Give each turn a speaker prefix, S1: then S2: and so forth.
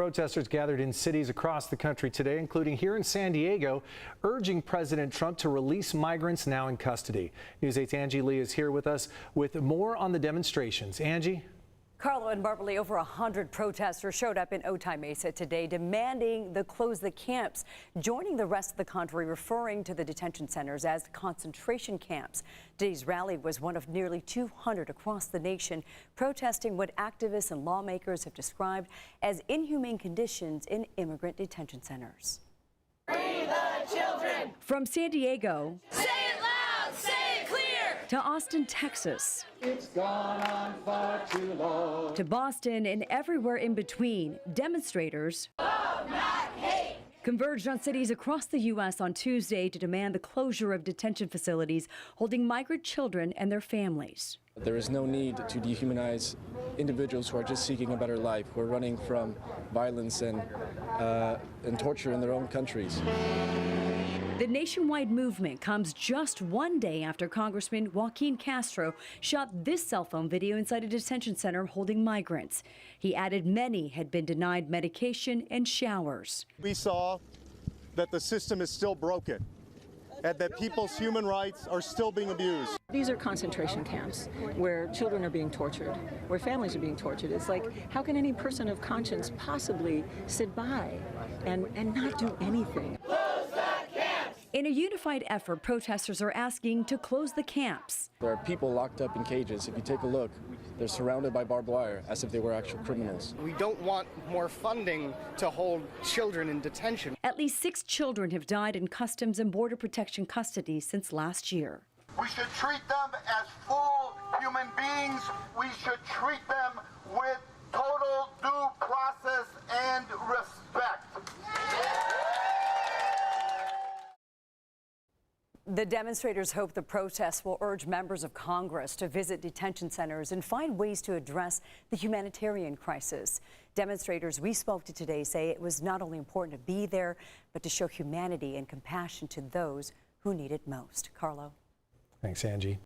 S1: Protesters gathered in cities across the country today, including here in San Diego, urging President Trump to release migrants now in custody. News 8's Angie Lee is here with us with more on the demonstrations. Angie?
S2: Carlo and Barbara, over 100 protesters showed up in Otay Mesa today demanding the close the camps, joining the rest of the country referring to the detention centers as concentration camps. Today's rally was one of nearly 200 across the nation protesting what activists and lawmakers have described as inhumane conditions in immigrant detention centers.
S3: Free the children!
S2: From San Diego,
S3: say it loud, say it clear,
S2: to Austin, Texas,
S4: it's gone on far too long,
S2: to Boston and everywhere in between, demonstrators
S3: love, not hate,
S2: converged on cities across the U.S. on Tuesday to demand the closure of detention facilities holding migrant children and their families.
S5: There is no need to dehumanize individuals who are just seeking a better life, who are running from violence and torture in their own countries.
S2: The nationwide movement comes just one day after Congressman Joaquin Castro shot this cell phone video inside a detention center holding migrants. He added many had been denied medication and showers.
S6: We saw that the system is still broken and that people's human rights are still being abused.
S7: These are concentration camps where children are being tortured, where families are being tortured. It's like, how can any person of conscience possibly sit by and not do anything?
S2: In a unified effort, protesters are asking to close the camps.
S5: There are people locked up in cages. If you take a look, they're surrounded by barbed wire as if they were actual criminals.
S8: We don't want more funding to hold children in detention.
S2: At least 6 children have died in Customs and Border Protection custody since last year.
S9: We should treat them as full human beings. We should treat them with total due process and respect.
S2: The demonstrators hope the protests will urge members of Congress to visit detention centers and find ways to address the humanitarian crisis. Demonstrators we spoke to today say it was not only important to be there, but to show humanity and compassion to those who need it most. Carlo.
S1: Thanks, Angie.